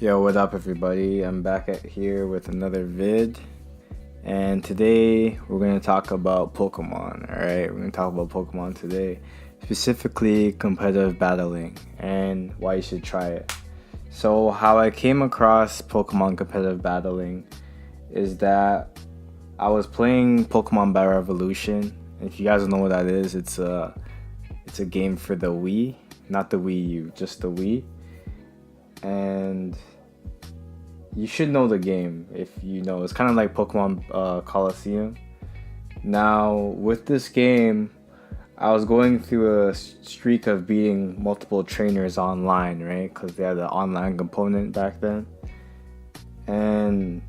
Yo, what up, everybody? I'm back at here with another vid, and today we're gonna talk about Pokemon. All right, we're gonna talk about Pokemon today, specifically competitive battling and why you should try it. So, how I came across Pokemon competitive battling is that I was playing Pokemon Battle Revolution. And if you guys don't know what that is, it's a game for the Wii, not the Wii U, just the Wii. And you should know the game if you know. It's kind of like Pokemon Coliseum. Now, with this game, I was going through a streak of beating multiple trainers online, right? Because they had an online component back then. And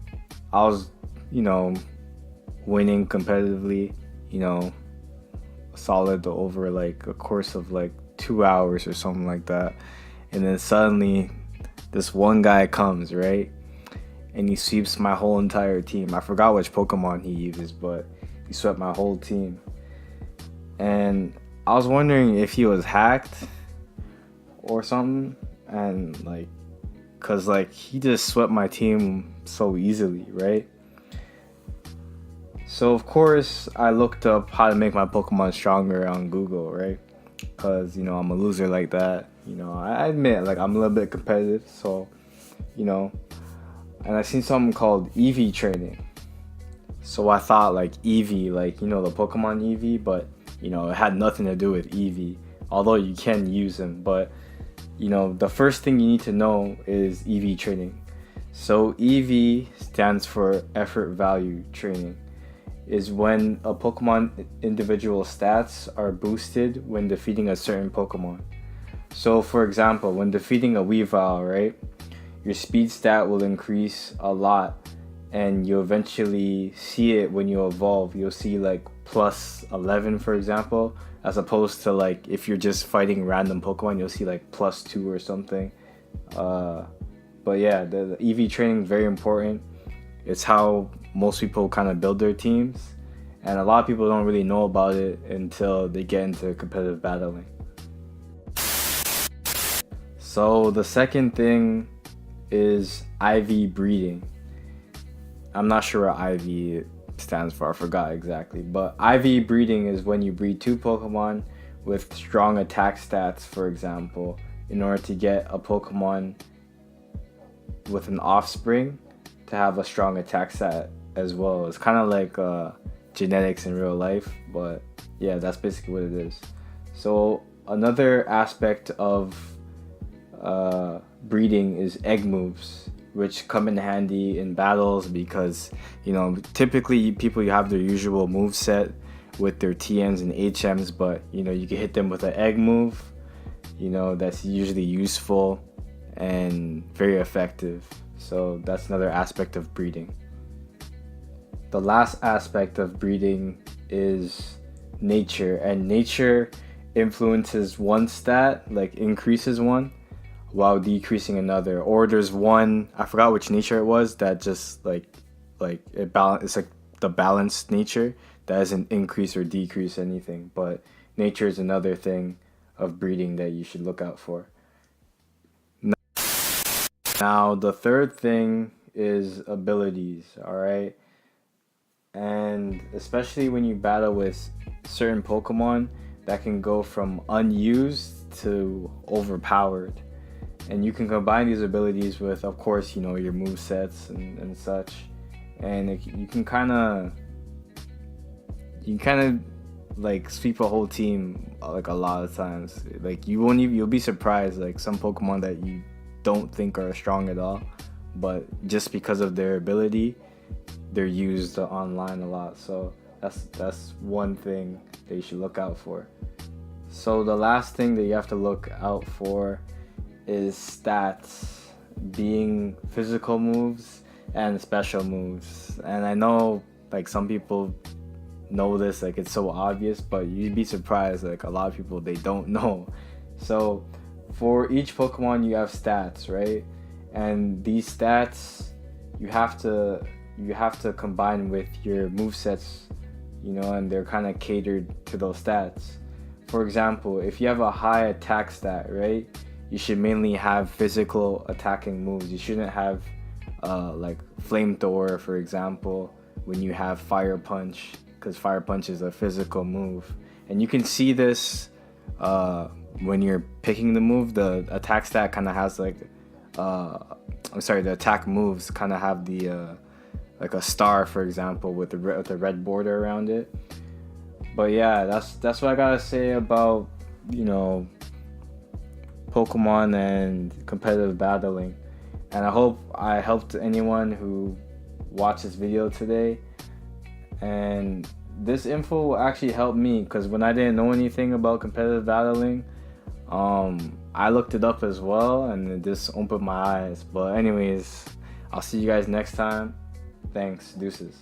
I was, you know, winning competitively, you know, solid over like a course of like 2 hours or something like that. And then suddenly, this one guy comes, right? And he sweeps my whole entire team. I forgot which Pokemon he used, but he swept my whole team. And I was wondering if he was hacked or something. And like, cause like he just swept my team so easily, right? So of course I looked up how to make my Pokemon stronger on Google, right? Cause you know I'm a loser like that. You know I admit like I'm a little bit competitive, so you know. And I seen something called EV training. So I thought like EV, like you know the Pokemon EV, but you know it had nothing to do with EV. Although you can use them, but you know the first thing you need to know is EV training. So EV stands for effort value training. Is when a Pokemon individual stats are boosted when defeating a certain Pokemon. So for example, when defeating a Weavile, right? Your speed stat will increase a lot, and you'll eventually see it when you evolve. You'll see like plus 11, for example, as opposed to like if you're just fighting random Pokemon, you'll see like plus 2 or something. But yeah, the EV training is very important. It's how most people kind of build their teams, and a lot of people don't really know about it until they get into competitive battling. So the second thing is IV breeding. I'm not sure what IV stands for, I forgot exactly. But IV breeding is when you breed two Pokemon with strong attack stats, for example, in order to get a Pokemon with an offspring to have a strong attack stat as well. It's kind of like genetics in real life, but yeah, that's basically what it is. So another aspect of breeding is egg moves, which come in handy in battles because you know typically people you have their usual move set with their TMs and HMs, but you know you can hit them with an egg move. You know that's usually useful and very effective. So that's another aspect of breeding. The last aspect of breeding is nature, and nature influences one stat, like increases one while decreasing another. Or there's one, I forgot which nature it was, that just like it balance, it's like the balanced nature that doesn't increase or decrease anything. But nature is another thing of breeding that you should look out for. Now the third thing is abilities, all right? And especially when you battle with certain Pokemon that can go from unused to overpowered. And you can combine these abilities with, of course, you know, your move sets and such. And you can kind of like sweep a whole team like a lot of times. Like you'll be surprised like some Pokemon that you don't think are strong at all, but just because of their ability, they're used online a lot. So that's one thing that you should look out for. So the last thing that you have to look out for is stats, being physical moves and special moves. And I know like some people know this, like it's so obvious, but you'd be surprised like a lot of people they don't know. So for each Pokemon you have stats, right? And these stats you have to combine with your movesets, you know, and they're kind of catered to those stats. For example, if you have a high attack stat, right, you should mainly have physical attacking moves. You shouldn't have like flamethrower, for example, when you have fire punch, because fire punch is a physical move, and you can see this when you're picking the move. The attack stat kind of has like the attack moves kind of have the like a star, for example, with the red border around it. But yeah, that's what I gotta say about, you know, Pokemon and competitive battling. And I hope I helped anyone who watched this video today. And this info will actually help me, because when I didn't know anything about competitive battling, I looked it up as well, and it just opened my eyes. But anyways, I'll see you guys next time. Thanks. Deuces.